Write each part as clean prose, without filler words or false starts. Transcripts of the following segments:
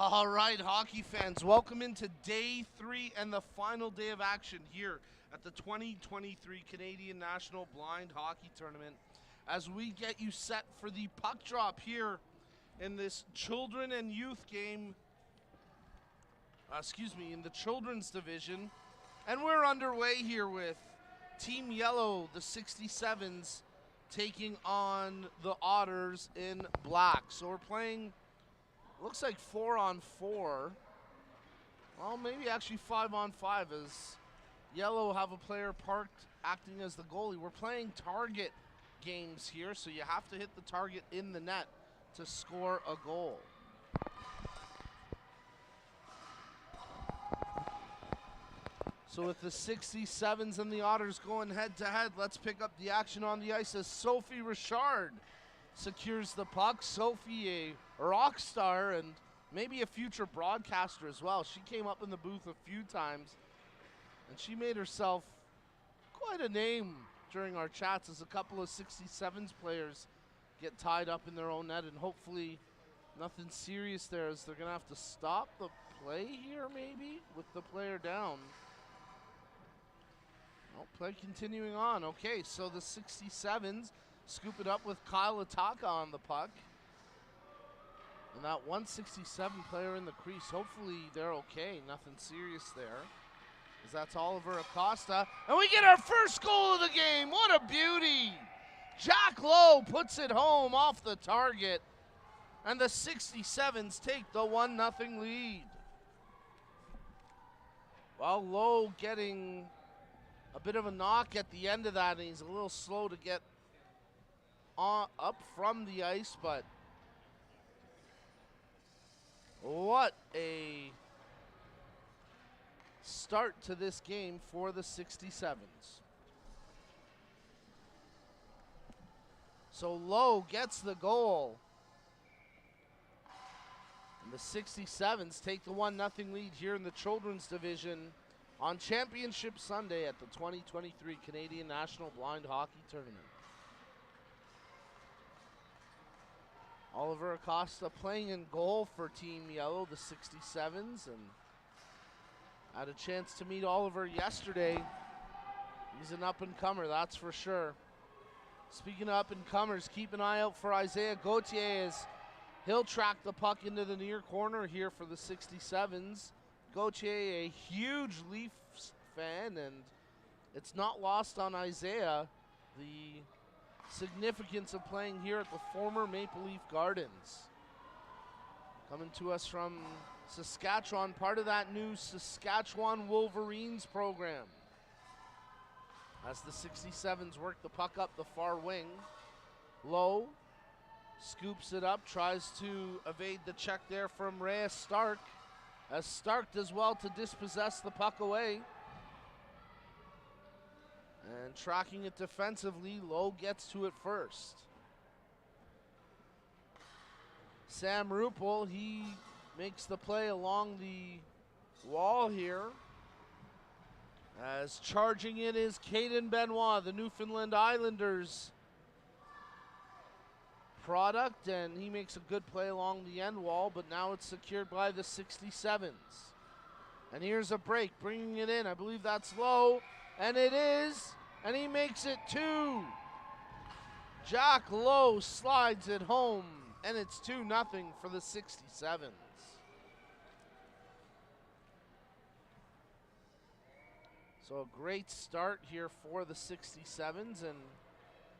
All right, hockey fans, welcome into day 3 and the final day of action here at the 2023 Canadian National Blind Hockey Tournament as we get you set for the puck drop here in this children and youth game, in the children's division. And we're underway here with Team Yellow, the 67's, taking on the Otters in black. So we're playing, looks like 4-on-4. Well, maybe actually 5-on-5 as Yellow have a player parked acting as the goalie. We're playing target games here, so you have to hit the target in the net to score a goal. So with the 67's and the Otters going head-to-head, let's pick up the action on the ice as Sophie Richard secures the puck. Sophie, a rock star and maybe a future broadcaster as well. She came up in the booth a few times, and she made herself quite a name during our chats as a couple of 67's players get tied up in their own net, and hopefully nothing serious there as they're going to have to stop the play here maybe with the player down. Play continuing on. Okay, so the 67's scoop it up with Kyle Ataka on the puck. And that 167 player in the crease, hopefully they're okay. Nothing serious there. As that's Oliver Acosta. And we get our first goal of the game. What a beauty. Jack Lowe puts it home off the target. And the 67's take the 1-0 lead. Well, Lowe getting a bit of a knock at the end of that, and he's a little slow to get up from the ice, but what a start to this game for the 67's. So Lowe gets the goal, and the 67's take the 1-0 lead here in the children's division on Championship Sunday at the 2023 Canadian National Blind Hockey Tournament. Oliver Acosta playing in goal for Team Yellow, the 67's, and had a chance to meet Oliver yesterday. He's an up-and-comer, that's for sure. Speaking of up-and-comers, keep an eye out for Isaiah Gauthier as he'll track the puck into the near corner here for the 67's. Gauthier, a huge Leafs fan, and it's not lost on Isaiah the significance of playing here at the former Maple Leaf Gardens. Coming to us from Saskatchewan, part of that new Saskatchewan Wolverines program. As the 67's work the puck up the far wing, Lowe scoops it up, tries to evade the check there from Reyes Stark, as Stark does well to dispossess the puck away. And tracking it defensively, Lowe gets to it first. Sam Ruppel, he makes the play along the wall here. As charging it is Caden Benoit, the Newfoundland Islanders product, and he makes a good play along the end wall, but now it's secured by the 67's. And here's a break, bringing it in. I believe that's Lowe, and it is, and he makes it 2. Jack Lowe slides it home, and it's 2-0 for the 67's. So a great start here for the 67's, and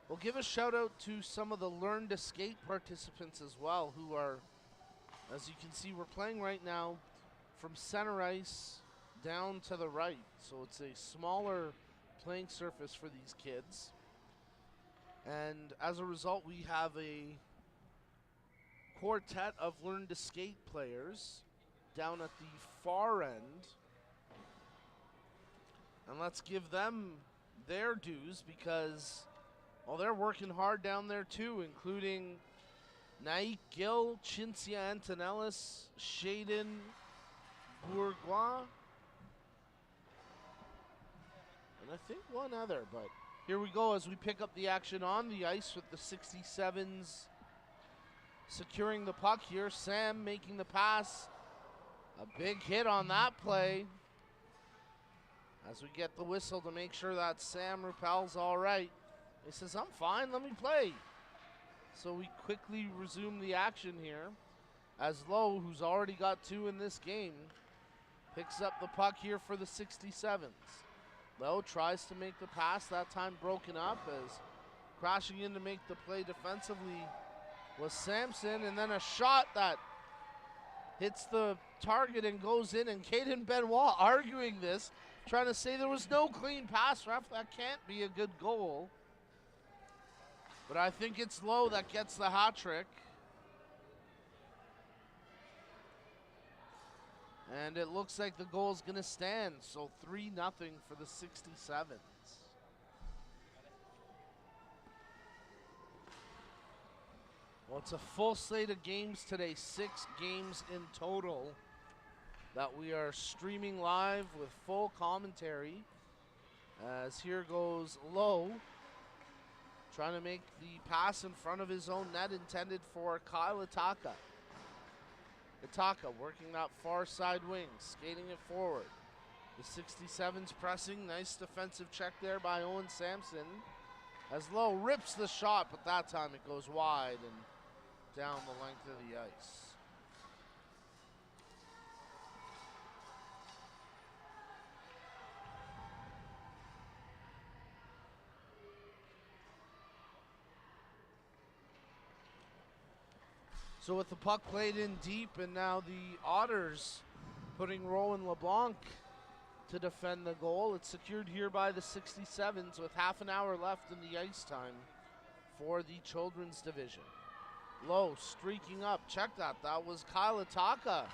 we'll give a shout out to some of the Learn to Skate participants as well, who are, as you can see, we're playing right now from center ice down to the right. So it's a smaller playing surface for these kids. And as a result, we have a quartet of Learn to Skate players down at the far end. And let's give them their dues because, well, they're working hard down there too, including Naik Gill, Cinzia Antonellis, Shaden Bourgois, and I think one other, but here we go as we pick up the action on the ice with the 67's securing the puck here. Sam making the pass A big hit on that play. As we get the whistle to make sure that Sam Ruppel's all right. He says, I'm fine, let me play. So we quickly resume the action here as Lowe, who's already got 2 in this game, picks up the puck here for the 67's. Lowe tries to make the pass, that time broken up, as crashing in to make the play defensively was Sampson, and then a shot that hits the target and goes in, and Caden Benoit arguing this, trying to say there was no clean pass, ref, that can't be a good goal. But I think it's Lowe that gets the hat trick. And it looks like the goal's gonna stand, so 3-0 for the 67's. Well, it's a full slate of games today, 6 games in total that we are streaming live with full commentary. As here goes Lowe, trying to make the pass in front of his own net intended for Kyle Itaka. Itaka working that far side wing, skating it forward. The 67's pressing, nice defensive check there by Owen Sampson. As Lowe rips the shot, but that time it goes wide and down the length of the ice. So with the puck played in deep, and now the Otters putting Rowan LeBlanc to defend the goal. It's secured here by the 67's with half an hour left in the ice time for the children's division. Lowe streaking up, check that, that was Kyle Itaka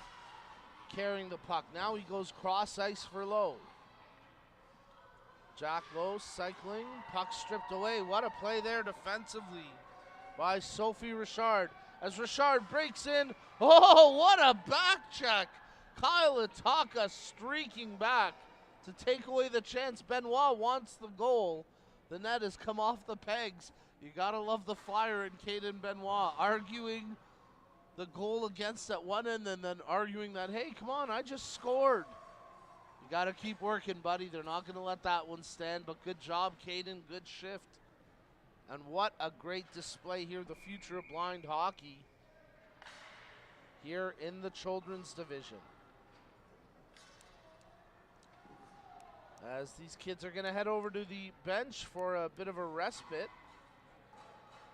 carrying the puck. Now he goes cross ice for Lowe. Jack Lowe cycling, puck stripped away. What a play there defensively by Sophie Richard. As Richard breaks in, oh, what a back check. Kyle Itaka streaking back to take away the chance. Benoit wants the goal. The net has come off the pegs. You gotta love the fire in Caden Benoit, arguing the goal against at one end and then arguing that, hey, come on, I just scored. You gotta keep working, buddy. They're not gonna let that one stand, but good job, Caden, good shift. And what a great display here, the future of blind hockey here in the children's division. As these kids are gonna head over to the bench for a bit of a respite.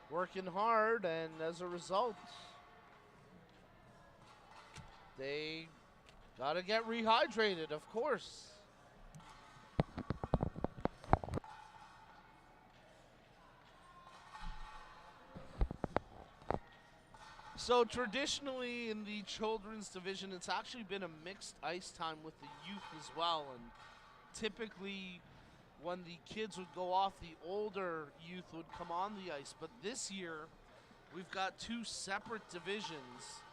Working hard, and as a result, they gotta get rehydrated, of course. So traditionally in the children's division, it's actually been a mixed ice time with the youth as well. And typically when the kids would go off, the older youth would come on the ice. But this year, we've got 2 separate divisions.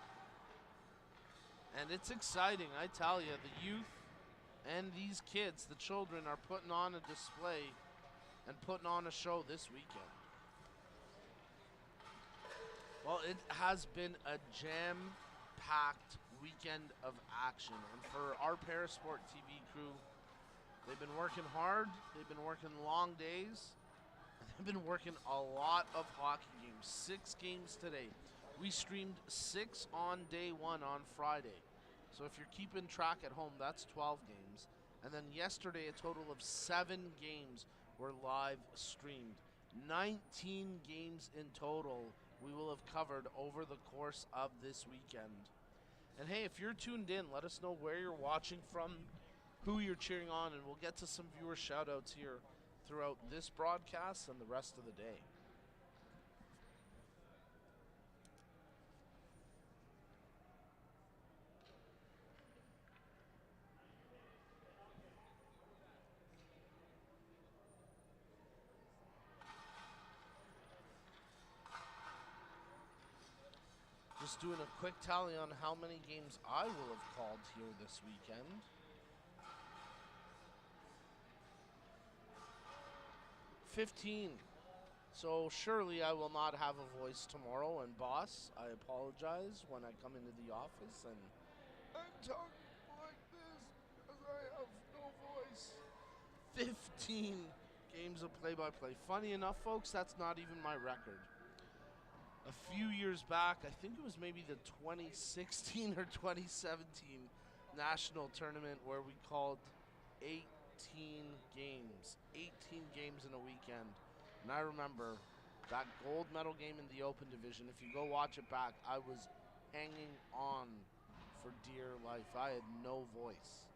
And it's exciting, I tell you. The youth and these kids, the children, are putting on a display and putting on a show this weekend. Well, it has been a jam-packed weekend of action. And for our Parasport TV crew, they've been working hard. They've been working long days. They've been working a lot of hockey games. 6 games today. We streamed 6 on day 1 on Friday. So if you're keeping track at home, that's 12 games. And then yesterday, a total of 7 games were live streamed. 19 games in total we will have covered over the course of this weekend. And hey, if you're tuned in, let us know where you're watching from, who you're cheering on, and we'll get to some viewer shout-outs here throughout this broadcast and the rest of the day. Just doing a quick tally on how many games I will have called here this weekend. 15. So surely I will not have a voice tomorrow. And boss, I apologize when I come into the office and I'm 15 games of play-by-play. Funny enough, folks, that's not even my record. A few years back, I think it was maybe the 2016 or 2017 national tournament where we called 18 games. 18 games in a weekend. And I remember that gold medal game in the Open Division. If you go watch it back, I was hanging on for dear life. I had no voice.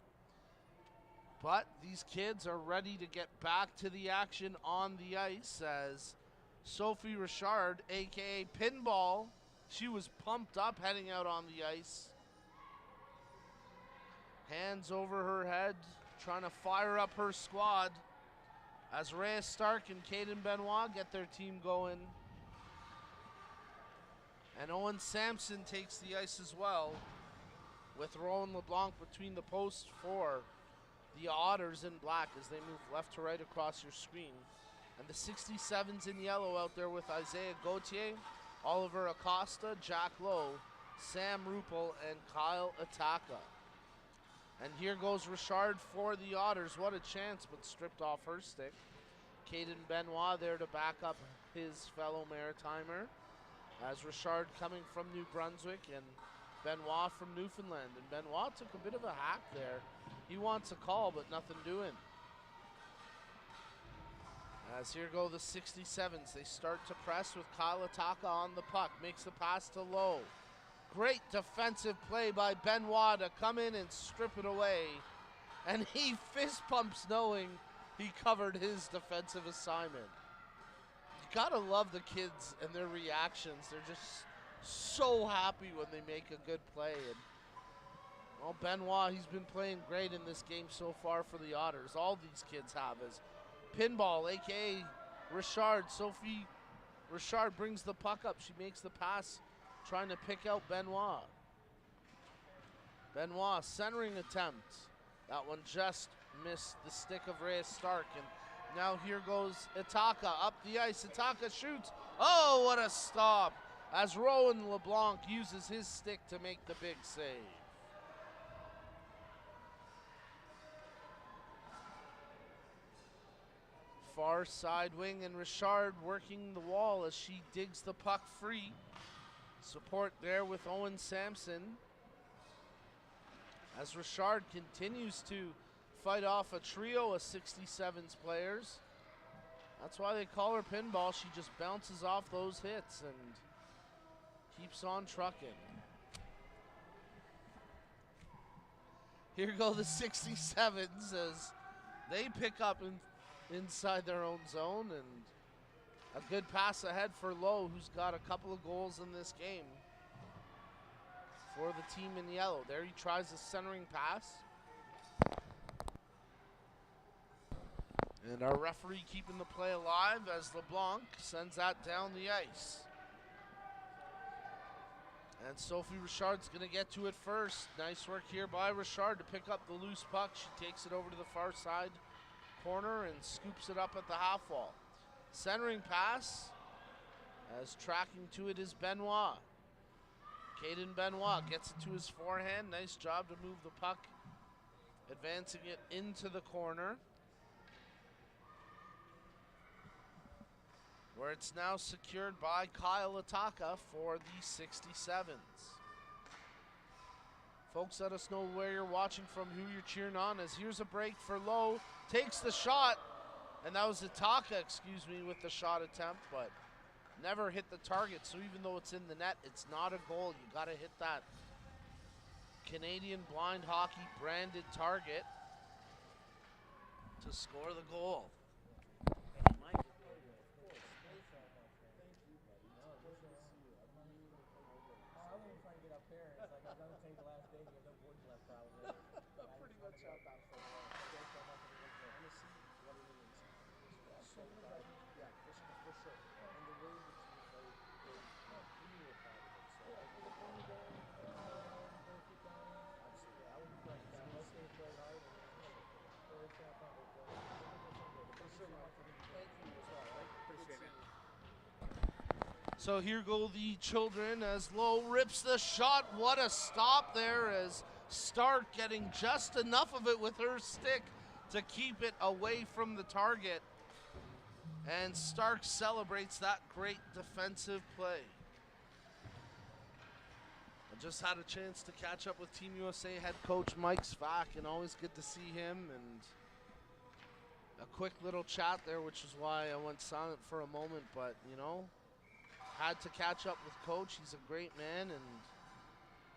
But these kids are ready to get back to the action on the ice as Sophie Richard, a.k.a. Pinball, she was pumped up heading out on the ice. Hands over her head, trying to fire up her squad as Rhea Stark and Caden Benoit get their team going. And Owen Sampson takes the ice as well, with Rowan LeBlanc between the posts for the Otters in black as they move left to right across your screen. And the 67's in yellow out there with Isaiah Gauthier, Oliver Acosta, Jack Lowe, Sam Ruppel, and Kyle Ataka. And here goes Richard for the Otters. What a chance, but stripped off her stick. Caden Benoit there to back up his fellow Maritimer, as Richard coming from New Brunswick and Benoit from Newfoundland. And Benoit took a bit of a hack there. He wants a call, but nothing doing. As here go the 67's. They start to press with Kyle Ataka on the puck. Makes the pass to Lowe. Great defensive play by Benoit to come in and strip it away. And he fist pumps knowing he covered his defensive assignment. You gotta love the kids and their reactions. They're just so happy when they make a good play. And well, Benoit, he's been playing great in this game so far for the Otters. All these kids have. As Pinball, a.k.a. Richard, Sophie Richard brings the puck up. She makes the pass, trying to pick out Benoit. Benoit, centering attempt. That one just missed the stick of Rhea Stark. And now here goes Ataka up the ice. Ataka shoots. Oh, what a stop! As Rowan LeBlanc uses his stick to make the big save. Far side wing, and Richard working the wall as she digs the puck free. Support there with Owen Sampson, as Richard continues to fight off a trio of 67's players. That's why they call her Pinball. She just bounces off those hits and keeps on trucking. Here go the 67's as they pick up inside their own zone, and a good pass ahead for Lowe, who's got a couple of goals in this game for the team in yellow. There he tries a centering pass. And our referee keeping the play alive as LeBlanc sends that down the ice. And Sophie Richard's going to get to it first. Nice work here by Richard to pick up the loose puck. She takes it over to the far side corner and scoops it up at the half wall. Centering pass, as tracking to it is Benoit. Caden Benoit gets it to his forehand. Nice job to move the puck, advancing it into the corner, where it's now secured by Kyle Ataka for the 67's. Folks, let us know where you're watching from, who you're cheering on, as here's a break for Lowe. Takes the shot, and that was Ataka, with the shot attempt, but never hit the target. So even though it's in the net, it's not a goal. You got to hit that Canadian blind hockey branded target to score the goal. So here go the children as Lowe rips the shot. What a stop there, as Stark getting just enough of it with her stick to keep it away from the target. And Stark celebrates that great defensive play. I just had a chance to catch up with Team USA head coach Mike Svak, and always good to see him, and a quick little chat there, which is why I went silent for a moment, but, you know, had to catch up with Coach. He's a great man and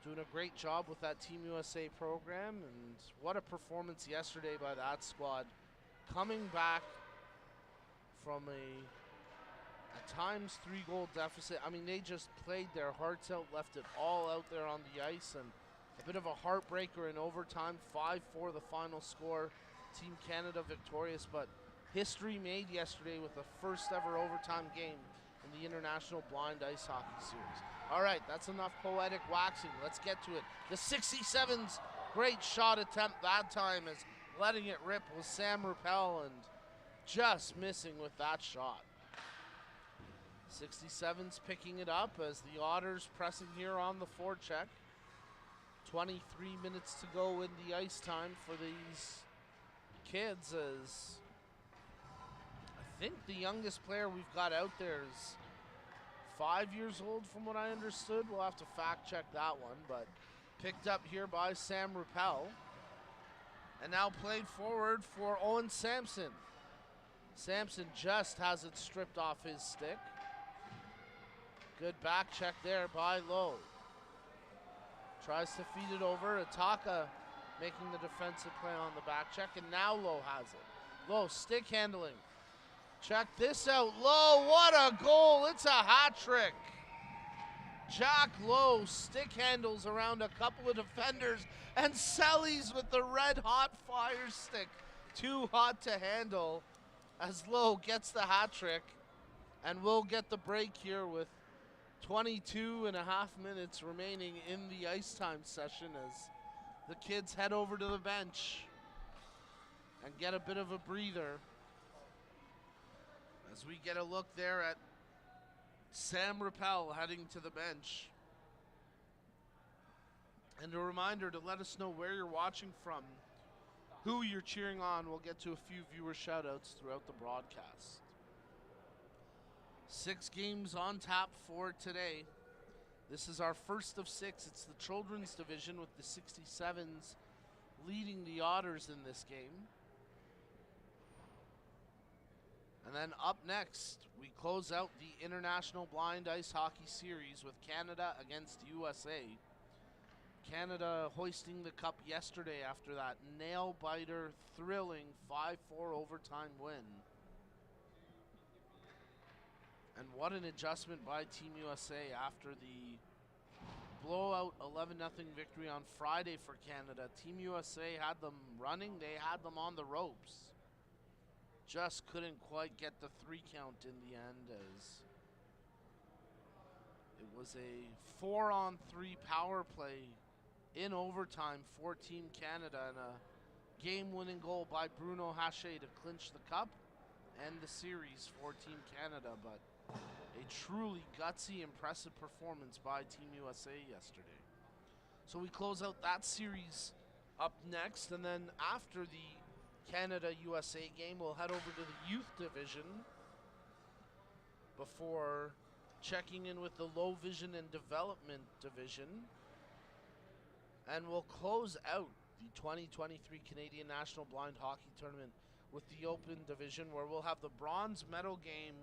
doing a great job with that Team USA program, and what a performance yesterday by that squad. Coming back from at times 3-goal deficit. I mean, they just played their hearts out, left it all out there on the ice, and a bit of a heartbreaker in overtime. 5-4 the final score. Team Canada victorious, but history made yesterday with the first ever overtime game in the International Blind Ice Hockey Series. All right, that's enough poetic waxing. Let's get to it. The 67's great shot attempt that time is letting it rip was Sam Rappel, and just missing with that shot. 67's picking it up as the Otters pressing here on the forecheck. 23 minutes to go in the ice time for these kids, as I think the youngest player we've got out there is 5 years old from what I understood. We'll have to fact check that one, but picked up here by Sam Rappel, and now played forward for Owen Sampson. Sampson just has it stripped off his stick. Good back check there by Lowe. Tries to feed it over. Ataka making the defensive play on the back check, and now Lowe has it. Lowe stick handling. Check this out. Lowe, what a goal. It's a hat trick. Jack Lowe stick handles around a couple of defenders and sellies with the red hot fire stick. Too hot to handle, as Lowe gets the hat trick, and we'll get the break here with 22 and a half minutes remaining in the ice time session as the kids head over to the bench and get a bit of a breather. As we get a look there at Sam Rappel heading to the bench. And a reminder to let us know where you're watching from, who you're cheering on. We'll get to a few viewer shout-outs throughout the broadcast. 6 games on tap for today. This is our first of 6. It's the children's division with the 67's leading the Otters in this game. And then up next, we close out the International Blind Ice Hockey Series with Canada against USA. Canada hoisting the cup yesterday after that nail-biter, thrilling 5-4 overtime win. And what an adjustment by Team USA after the blowout 11-0 victory on Friday for Canada. Team USA had them running, they had them on the ropes. Just couldn't quite get the 3 count in the end, as it was a 4-on-3 power play in overtime for Team Canada, and a game-winning goal by Bruno Haché to clinch the cup and the series for Team Canada. But a truly gutsy, impressive performance by Team USA yesterday. So we close out that series up next, and then after the Canada-USA game, we'll head over to the youth division before checking in with the low vision and development division. And we'll close out the 2023 Canadian National Blind Hockey Tournament with the open division, where we'll have the bronze medal game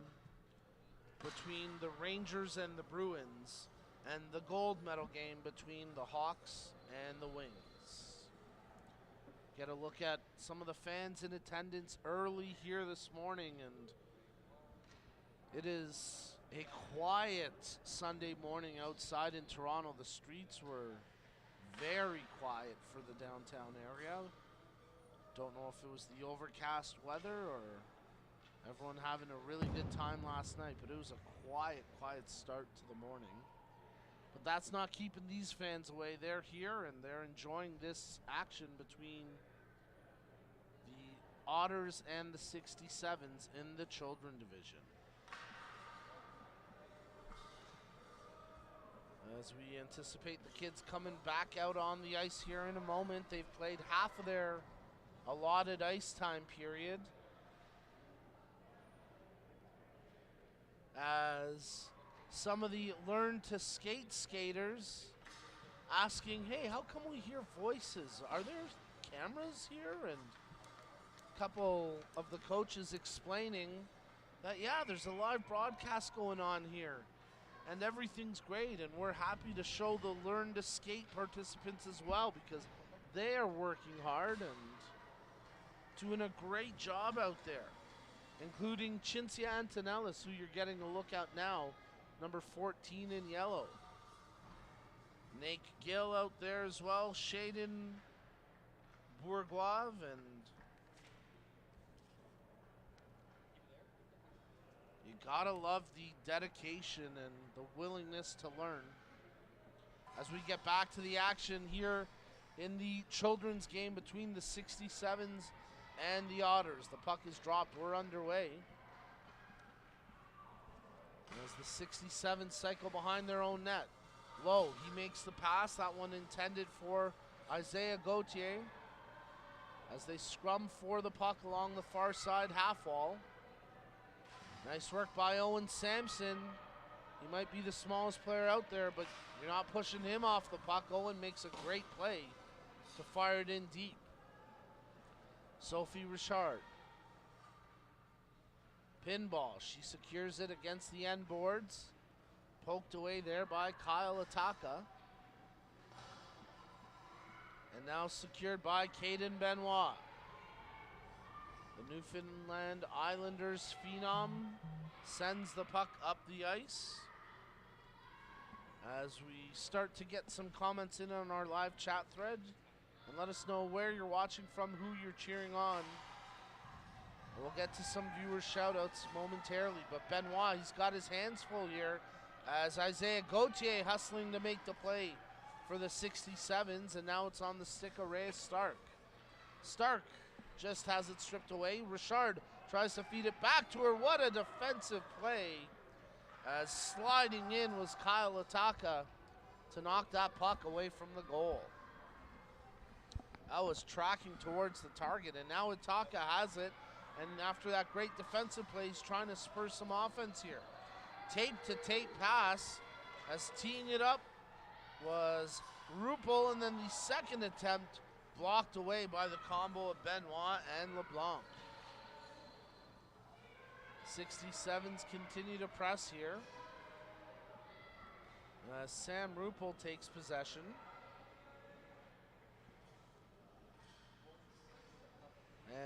between the Rangers and the Bruins, and the gold medal game between the Hawks and the Wings. Get a look at some of the fans in attendance early here this morning, and it is a quiet Sunday morning outside in Toronto. The streets were very quiet for the downtown area. Don't know if it was the overcast weather or everyone having a really good time last night, but it was a quiet start to the morning. But that's not keeping these fans away. They're here and they're enjoying this action between the Otters and the 67's in the children division. As we anticipate the kids coming back out on the ice here in a moment. They've played half of their allotted ice time period. As some of the learn to skate skaters asking, hey, how come we hear voices? Are there cameras here? And a couple of the coaches explaining that, yeah, there's a live broadcast going on here and everything's great, and we're happy to show the learn to skate participants as well because they are working hard and doing a great job out there, including Cinzia Antonellis, who you're getting a look at now, number 14 in yellow. Nate Gill out there as well, Shaden Bourgois, and you gotta love the dedication and the willingness to learn. As we get back to the action here in the children's game between the 67's and the Otters. The puck is dropped. We're underway. As the 67 cycle behind their own net. Low, he makes the pass. That one intended for Isaiah Gauthier. As they scrum for the puck along the far side half wall. Nice work by Owen Sampson. He might be the smallest player out there, but you're not pushing him off the puck. Owen makes a great play to fire it in deep. Sophie Richard. Pinball. She secures it against the end boards. Poked away there by Kyle Ataka. And now secured by Caden Benoit. The Newfoundland Islanders phenom sends the puck up the ice. As we start to get some comments in on our live chat thread, and let us know where you're watching from, who you're cheering on. And we'll get to some viewer shout-outs momentarily, but Benoit, he's got his hands full here as Isaiah Gauthier hustling to make the play for the 67's, and now it's on the stick of Reyes Stark. Stark just has it stripped away. Richard tries to feed it back to her. What a defensive play, as sliding in was Kyle Ataka to knock that puck away from the goal. That was tracking towards the target, and now Ataka has it, and after that great defensive play, he's trying to spur some offense here. Tape-to-tape pass, as teeing it up was Rupel, and then the second attempt blocked away by the combo of Benoit and LeBlanc. 67's continue to press here. Sam Rupel takes possession.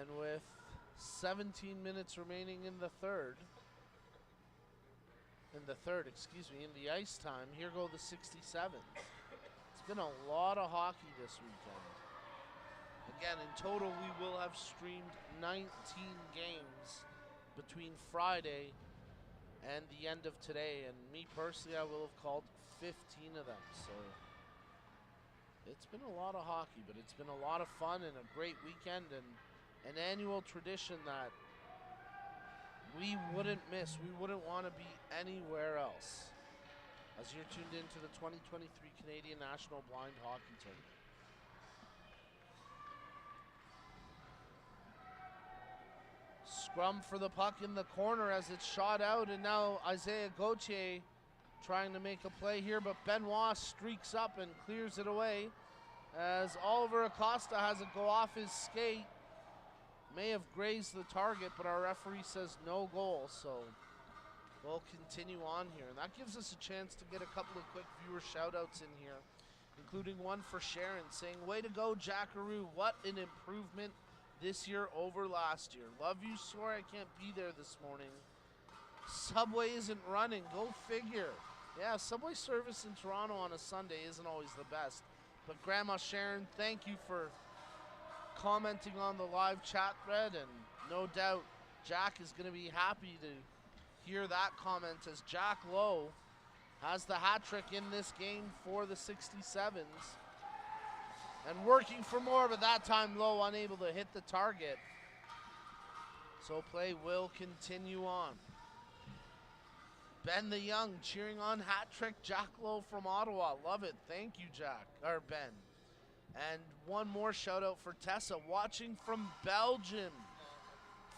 And with 17 minutes remaining in the third, in the ice time, here go the 67's. It's been a lot of hockey this weekend. Again, in total, we will have streamed 19 games between Friday and the end of today. And me personally, I will have called 15 of them. So it's been a lot of hockey, but it's been a lot of fun and a great weekend and an annual tradition that we wouldn't miss. We wouldn't want to be anywhere else as you're tuned into the 2023 Canadian National Blind Hockey Tournament. Scrum for the puck in the corner as it's shot out, and now Isaiah Gauthier trying to make a play here, but Benoit streaks up and clears it away as Oliver Acosta has it go off his skate. May have grazed the target, but our referee says no goal, so we'll continue on here. And that gives us a chance to get a couple of quick viewer shout-outs in here, including one for Sharon saying, way to go, Jackaroo. What an improvement this year over last year. Love you, sorry I can't be there this morning. Subway isn't running. Go figure. Yeah, Subway service in Toronto on a Sunday isn't always the best. But Grandma Sharon, thank you for commenting on the live chat thread, and no doubt Jack is going to be happy to hear that comment as Jack Lowe has the hat trick in this game for the 67's. And working for more, but that time Lowe unable to hit the target. So play will continue on. Ben the Young cheering on hat trick Jack Lowe from Ottawa. Love it. Thank you, Jack, or Ben. And one more shout out for Tessa, watching from Belgium.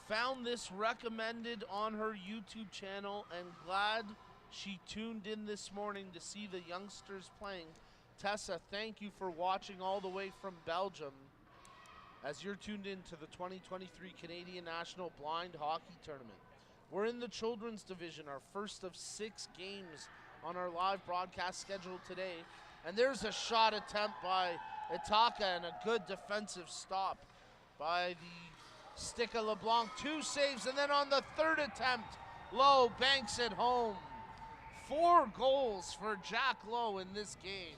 Found this recommended on her YouTube channel and glad she tuned in this morning to see the youngsters playing. Tessa, thank you for watching all the way from Belgium as you're tuned in to the 2023 Canadian National Blind Hockey Tournament. We're in the children's division, our first of 6 games on our live broadcast schedule today. And there's a shot attempt by Itaka and a good defensive stop by the stick of LeBlanc. 2 saves, and then on the 3rd attempt, Lowe banks it home. 4 goals for Jack Lowe in this game.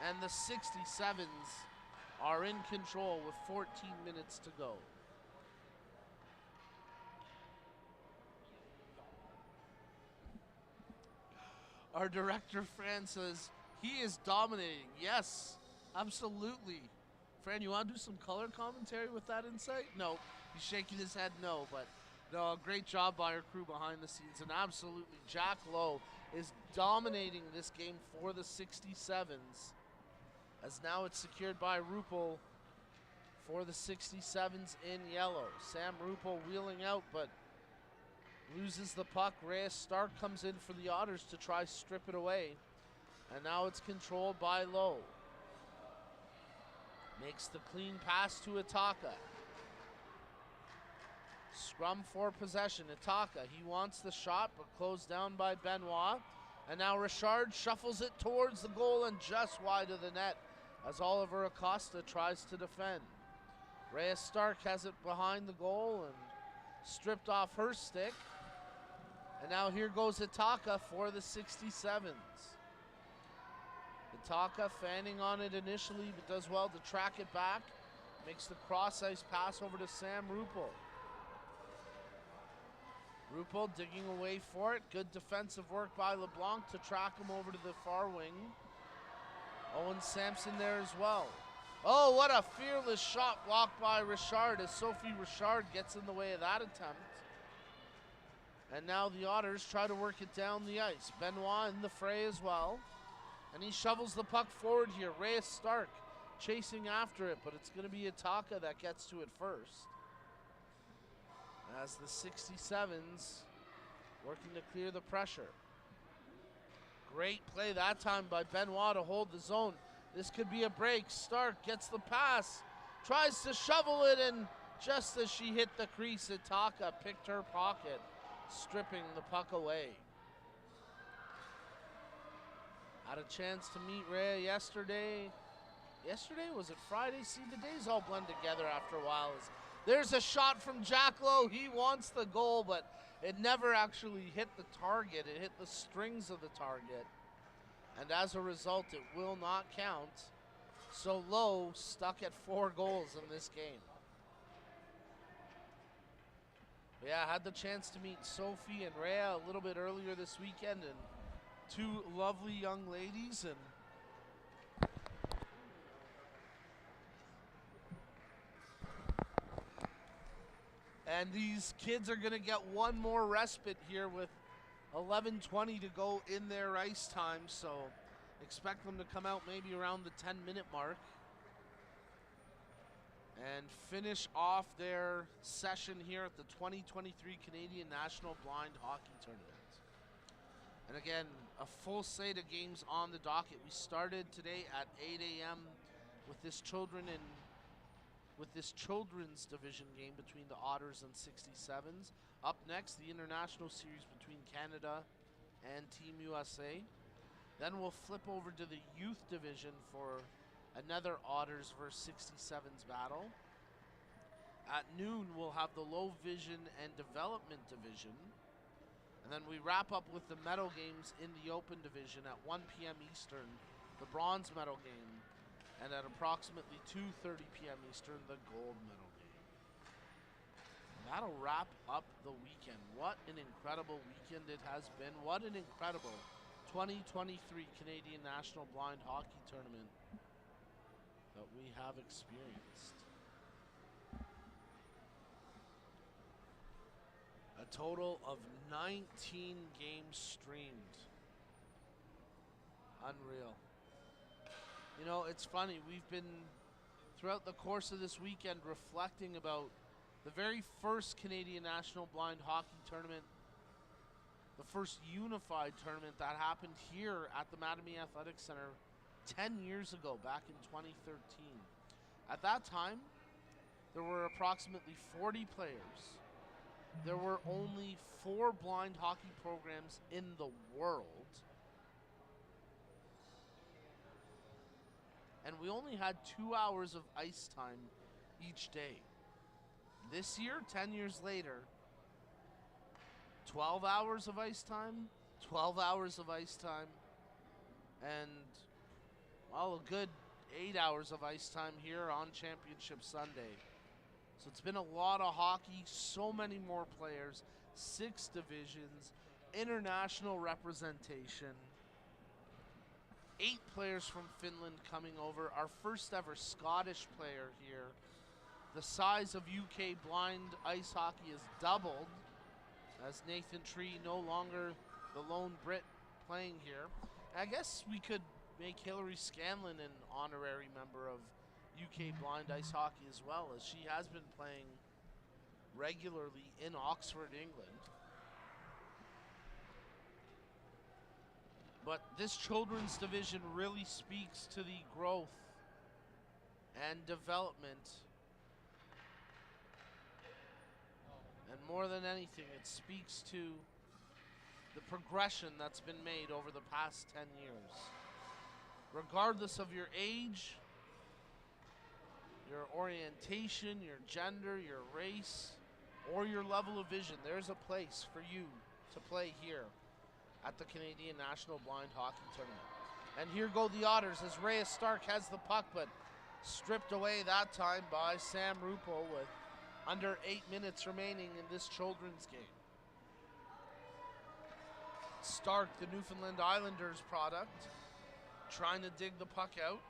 And the 67's are in control with 14 minutes to go. Our director, Fran, says he is dominating. Yes, absolutely. Fran, you want to do some color commentary with that insight? No, he's shaking his head no, but no, great job by our crew behind the scenes. And absolutely, Jack Lowe is dominating this game for the 67's. As now it's secured by Rupel for the 67's in yellow. Sam Rupel wheeling out, but loses the puck. Reyes Stark comes in for the Otters to try strip it away. And now it's controlled by Lowe. Makes the clean pass to Itaka. Scrum for possession. Itaka, he wants the shot, but closed down by Benoit. And now Richard shuffles it towards the goal and just wide of the net as Oliver Acosta tries to defend. Reyes Stark has it behind the goal and stripped off her stick. And now here goes Itaka for the 67's. Itaka fanning on it initially, but does well to track it back. Makes the cross-ice pass over to Sam Rupel. Rupel digging away for it. Good defensive work by LeBlanc to track him over to the far wing. Owen Sampson there as well. Oh, what a fearless shot blocked by Richard as Sophie Richard gets in the way of that attempt. And now the Otters try to work it down the ice. Benoit in the fray as well. And he shovels the puck forward here. Reyes Stark chasing after it, but it's going to be Itaka that gets to it first. As the 67's working to clear the pressure. Great play that time by Benoit to hold the zone. This could be a break. Stark gets the pass, tries to shovel it, and just as she hit the crease, Itaka picked her pocket, stripping the puck away. Had a chance to meet Rhea yesterday. Yesterday, was it Friday? See, the days all blend together after a while. There's a shot from Jack Lowe. He wants the goal, but it never actually hit the target. It hit the strings of the target. And as a result, it will not count. So Lowe stuck at 4 goals in this game. But yeah, I had the chance to meet Sophie and Rhea a little bit earlier this weekend, and 2 lovely young ladies, and these kids are going to get one more respite here with 11:20 to go in their ice time, so expect them to come out maybe around the 10-minute mark and finish off their session here at the 2023 Canadian National Blind Hockey Tournament. And again, a full slate of games on the docket. We started today at 8 a.m. with this children's division game between the Otters and 67's. Up next, the international series between Canada and Team USA. Then we'll flip over to the youth division for another Otters versus 67's battle. At noon, we'll have the low vision and development division. And then we wrap up with the medal games in the open division at 1 p.m. Eastern, the bronze medal game, and at approximately 2:30 p.m. Eastern, the gold medal game. And that'll wrap up the weekend. What an incredible weekend it has been. What an incredible 2023 Canadian National Blind Hockey Tournament that we have experienced. A total of 19 games streamed. Unreal. You know, it's funny, we've been throughout the course of this weekend reflecting about the very first Canadian National Blind Hockey Tournament, the first unified tournament that happened here at the Mattamy Athletic Center 10 years ago, back in 2013. At that time, there were approximately 40 players. There were only 4 blind hockey programs in the world. And we only had 2 hours of ice time each day. This year, 10 years later, 12 hours of ice time, 12 hours of ice time, and, well, a good 8 hours of ice time here on Championship Sunday. So it's been a lot of hockey, so many more players, 6 divisions, international representation, 8 players from Finland coming over, our first ever Scottish player here. The size of UK blind ice hockey is doubled, as Nathan Tree no longer the lone Brit playing here. I guess we could make Hilary Scanlon an honorary member of UK blind ice hockey as well, as she has been playing regularly in Oxford, England. But this children's division really speaks to the growth and development. And more than anything, it speaks to the progression that's been made over the past 10 years. Regardless of your age, your orientation, your gender, your race, or your level of vision, there's a place for you to play here at the Canadian National Blind Hockey Tournament. And here go the Otters as Reyes Stark has the puck, but stripped away that time by Sam Rupo with under 8 minutes remaining in this children's game. Stark, the Newfoundland Islanders product, trying to dig the puck out.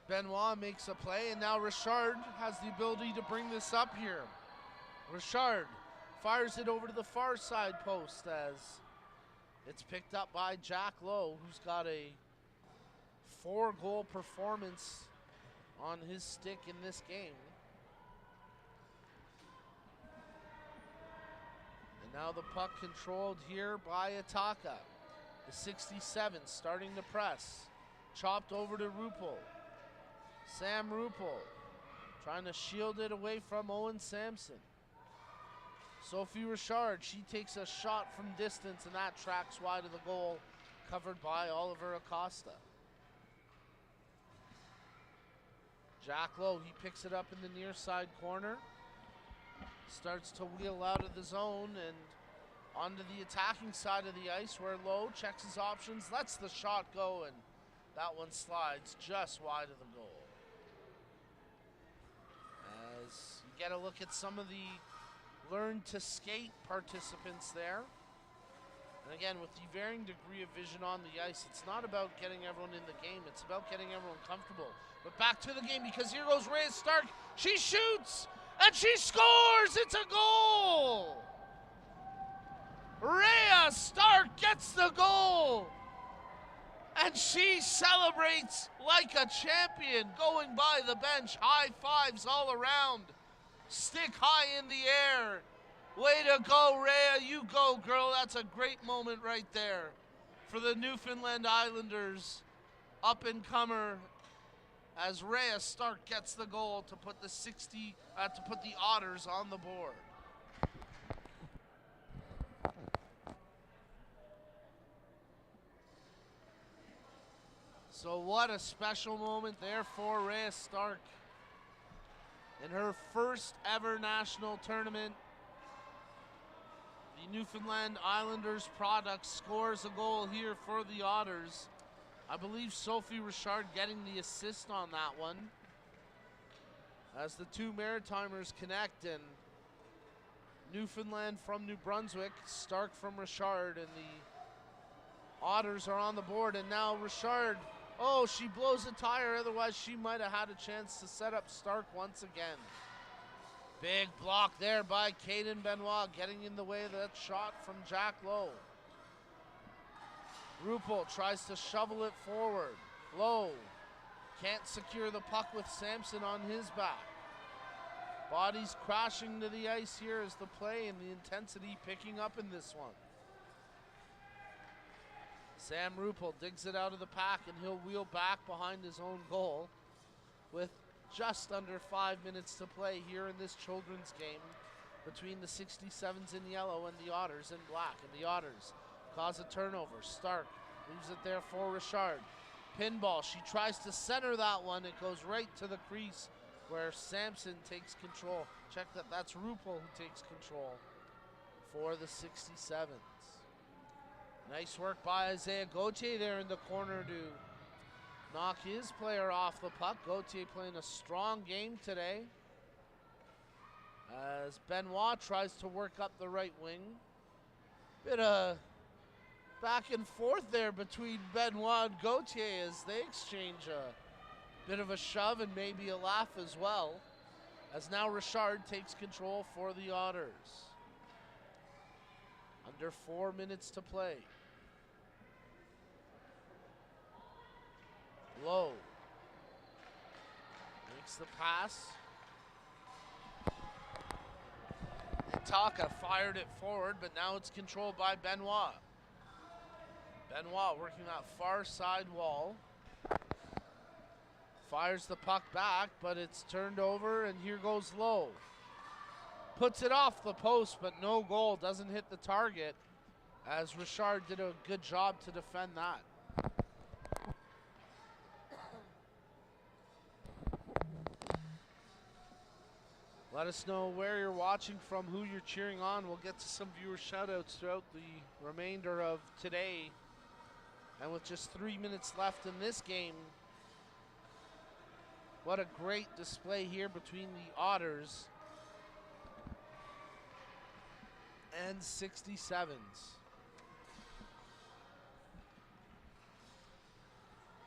Benoit makes a play, and now Richard has the ability to bring this up here. Richard fires it over to the far side post as it's picked up by Jack Lowe, who's got a 4-goal performance on his stick in this game. And now the puck controlled here by Ataka. The 67's starting to press. Chopped over to Ruppel. Sam Ruppel trying to shield it away from Owen Sampson. Sophie Richard, she takes a shot from distance, and that tracks wide of the goal, covered by Oliver Acosta. Jack Lowe, he picks it up in the near side corner. Starts to wheel out of the zone and onto the attacking side of the ice, where Lowe checks his options, lets the shot go, and that one slides just wide of the goal. As you get a look at some of the Learn to Skate participants there. And again, with the varying degree of vision on the ice, it's not about getting everyone in the game, it's about getting everyone comfortable. But back to the game, because here goes Reyes Stark. She shoots, and she scores! It's a goal! Rhea Stark gets the goal! And she celebrates like a champion, going by the bench. High fives all around. Stick high in the air. Way to go, Rhea. You go, girl. That's a great moment right there for the Newfoundland Islanders up-and-comer, as Rhea Stark gets the goal to put the Otters on the board. So what a special moment there for Rhea Stark. In her first ever national tournament, the Newfoundland Islanders product scores a goal here for the Otters. I believe Sophie Richard getting the assist on that one, as the two Maritimers connect, and Newfoundland from New Brunswick, Stark from Richard, and the Otters are on the board. And now Richard, oh, she blows a tire, otherwise she might have had a chance to set up Stark once again. Big block there by Caden Benoit, getting in the way of that shot from Jack Lowe. Ruppel tries to shovel it forward. Lowe Can't secure the puck with Sampson on his back. Bodies crashing to the ice here as the play and the intensity picking up in this one. Sam Ruppel digs it out of the pack, and he'll wheel back behind his own goal with just under 5 minutes to play here in this children's game between the 67's in yellow and the Otters in black. And the Otters cause a turnover. Stark leaves it there for Richard. Pinball, she tries to center that one. It goes right to the crease where Sampson takes control. Check that, that's Ruppel who takes control for the 67's. Nice work by Isaiah Gauthier there in the corner to knock his player off the puck. Gauthier playing a strong game today as Benoit tries to work up the right wing. Bit of back and forth there between Benoit and Gauthier as they exchange a bit of a shove and maybe a laugh as well, as now Richard takes control for the Otters. Under 4 minutes to play. Low makes the pass. Taka fired it forward, but now it's controlled by Benoit. Benoit working that far side wall. Fires the puck back, but it's turned over, and here goes Low. Puts it off the post, but no goal. Doesn't hit the target, as Richard did a good job to defend that. Let us know where you're watching from, who you're cheering on. We'll get to some viewer shoutouts throughout the remainder of today. And with just 3 minutes left in this game, what a great display here between the Otters and 67's.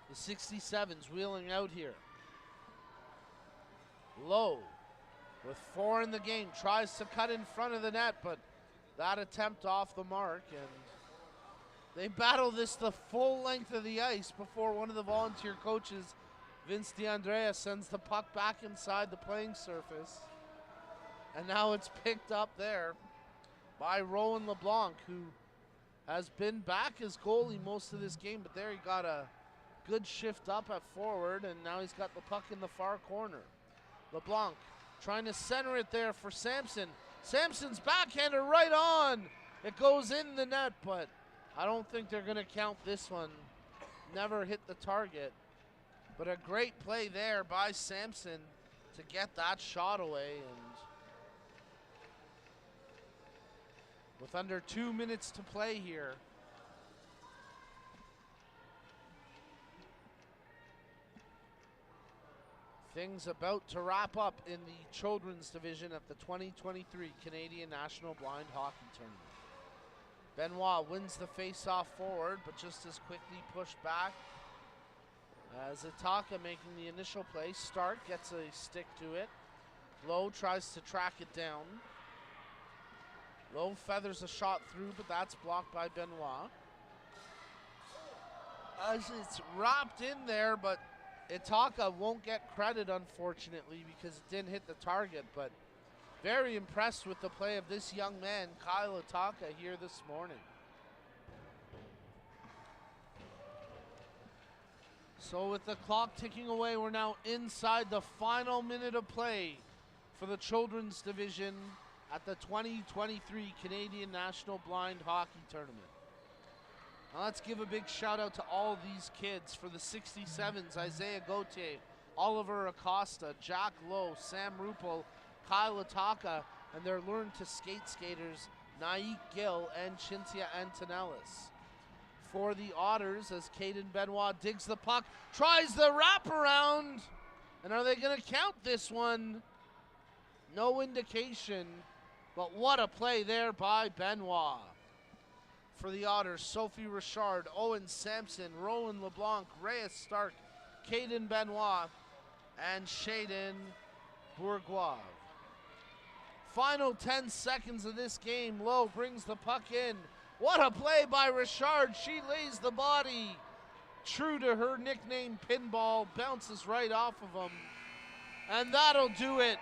The 67's wheeling out here. Low, with 4 in the game, tries to cut in front of the net, but that attempt off the mark, and they battle this the full length of the ice before one of the volunteer coaches, Vince DeAndrea, sends the puck back inside the playing surface. And now it's picked up there by Rowan LeBlanc, who has been back as goalie most of this game, but there he got a good shift up at forward, and now he's got the puck in the far corner. LeBlanc trying to center it there for Sampson. Sampson's backhander right on. It goes in the net, but I don't think they're going to count this one. Never hit the target. But a great play there by Sampson to get that shot away. And with under 2 minutes to play here, things about to wrap up in the children's division at the 2023 Canadian National Blind Hockey Tournament. Benoit wins the face-off forward, but just as quickly pushed back as Itaka making the initial play. Stark gets a stick to it. Lowe tries to track it down. Lowe feathers a shot through, but that's blocked by Benoit. As it's wrapped in there, but Itaka won't get credit, unfortunately, because it didn't hit the target, but very impressed with the play of this young man, Kyle Itaka, here this morning. So with the clock ticking away, we're now inside the final minute of play for the children's division at the 2023 Canadian National Blind Hockey Tournament. Now let's give a big shout out to all these kids. For the 67's, Isaiah Gauthier, Oliver Acosta, Jack Lowe, Sam Ruppel, Kyle Itaka, and their Learn to Skate skaters, Naik Gill and Chintia Antonellis. For the Otters, as Caden Benoit digs the puck, tries the wraparound, and are they going to count this one? No indication, but what a play there by Benoit. For the Otters, Sophie Richard, Owen Sampson, Rowan LeBlanc, Reyes Stark, Caden Benoit, and Shaden Bourgois. Final 10 seconds of this game. Lowe brings the puck in. What a play by Richard. She lays the body true to her nickname, Pinball, bounces right off of him. And that'll do it.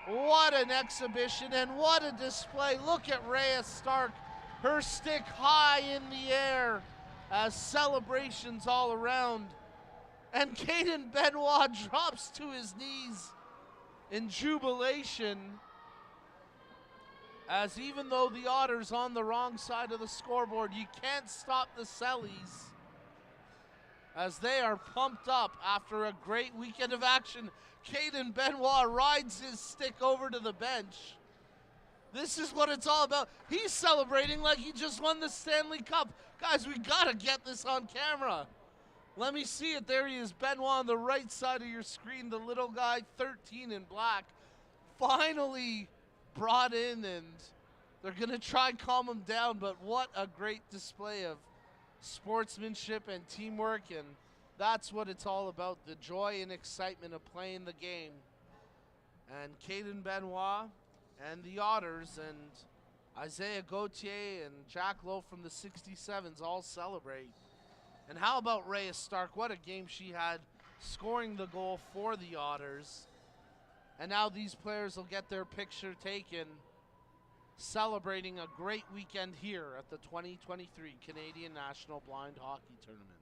What an exhibition and what a display. Look at Rhea Stark, her stick high in the air as celebrations all around. And Caden Benoit drops to his knees in jubilation, as even though the Otters on the wrong side of the scoreboard, you can't stop the Sellies as they are pumped up after a great weekend of action. Caden Benoit rides his stick over to the bench. This is what it's all about. He's celebrating like he just won the Stanley Cup. Guys, we gotta get this on camera. Let me see it. There he is, Benoit on the right side of your screen, the little guy, 13 in black. Finally brought in, and they're gonna try and calm him down, but what a great display of sportsmanship and teamwork, and that's what it's all about, the joy and excitement of playing the game. And Caden Benoit and the Otters and Isaiah Gauthier and Jack Lowe from the 67's all celebrate. And how about Rhea Stark? What a game she had, scoring the goal for the Otters. And now these players will get their picture taken, celebrating a great weekend here at the 2023 Canadian National Blind Hockey Tournament.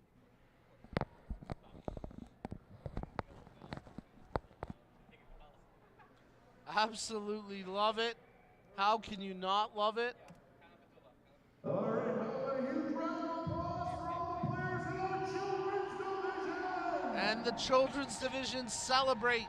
Absolutely love it. How can you not love it? All right, how about a huge round of applause for all the players in our children's division? And the children's division celebrate,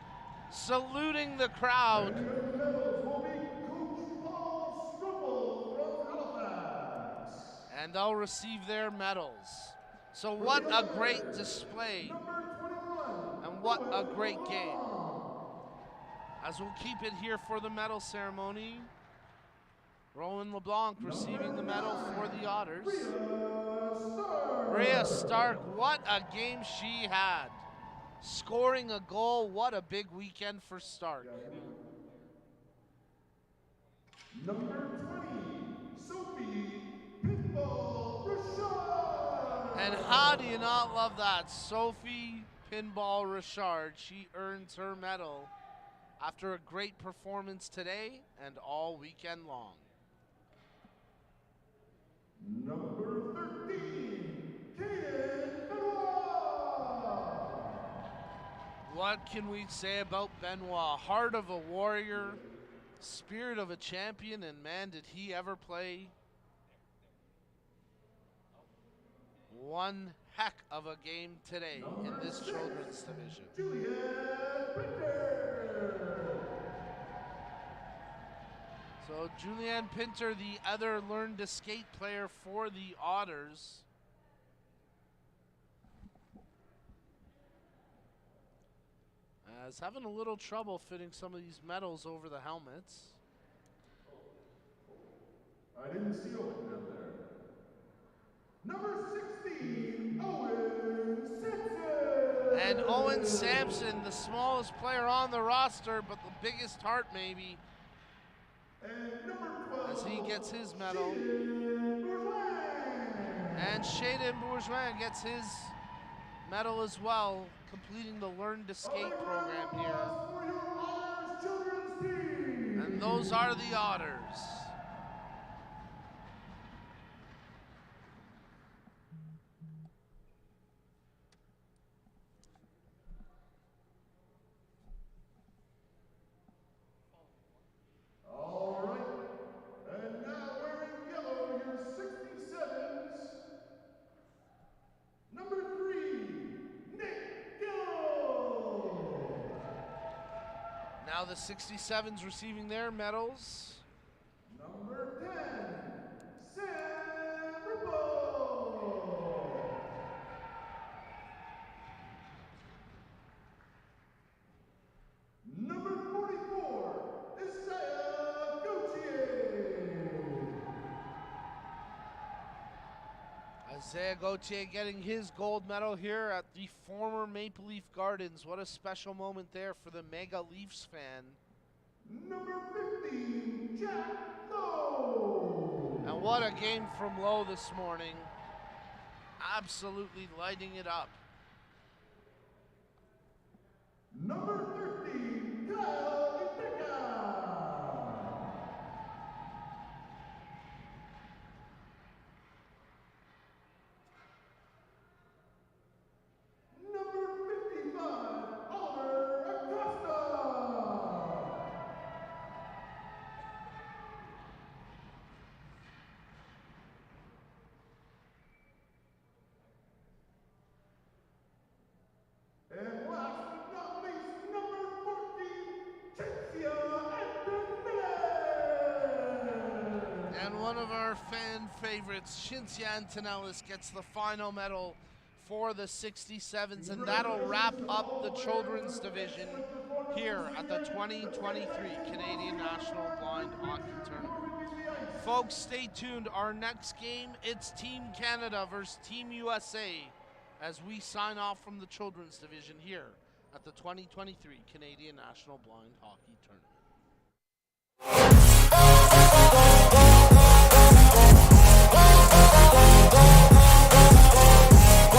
saluting the crowd. And the medals will be Coach Paul Struble from Halifax. And they'll receive their medals. So what a great display. Number 21. And what a great game. As we'll keep it here for the medal ceremony, Rowan LeBlanc receiving the medal for the Otters. Rhea Stark, what a game she had. Scoring a goal, what a big weekend for Stark. Number 20, Sophie Pinball Richard. And how do you not love that? Sophie Pinball Richard, she earns her medal after a great performance today and all weekend long. Number 13, Caden Benoit. What can we say about Benoit? Heart of a warrior, spirit of a champion, and man, did he ever play one heck of a game today in this children's division. Juliet Pinter. So Julianne Pinter, the other learn to skate player for the Otters. Is having a little trouble fitting some of these medals over the helmets. I didn't see Owen down there. Number 16, Owen Simpson. And Owen Sampson, the smallest player on the roster, but the biggest heart maybe, And number 12, as he gets his medal. Shaden Bourgeois. And Shaden Bourgeois gets his medal as well, completing the Learn to Skate program here. For your Otters children's team. And those are the Otters. All right. And now wearing yellow, your 67's. Number 3, Nick Gill. Now the 67's receiving their medals. Number 10, Sam Ripple. Number 44, Isaiah Gauthier. Isaiah Gauthier getting his gold medal here at the former Maple Leaf Gardens. What a special moment there for the Mega Leafs fan. Number 15, Jack Lowe. And what a game from Lowe this morning. absolutely lighting it up. Number 13, Kyle Itika. Number 55, Oliver Acosta. And last but not least, number 14, Cinzia Antonellis. And one of our fan favorites, Cinzia Antonellis, gets the final medal for the 67's, and that'll wrap up the children's division here at the 2023 Canadian National Blind Hockey Tournament. Folks, stay tuned. Our next game, it's Team Canada versus Team USA as we sign off from the children's division here at the 2023 Canadian National Blind Hockey Tournament.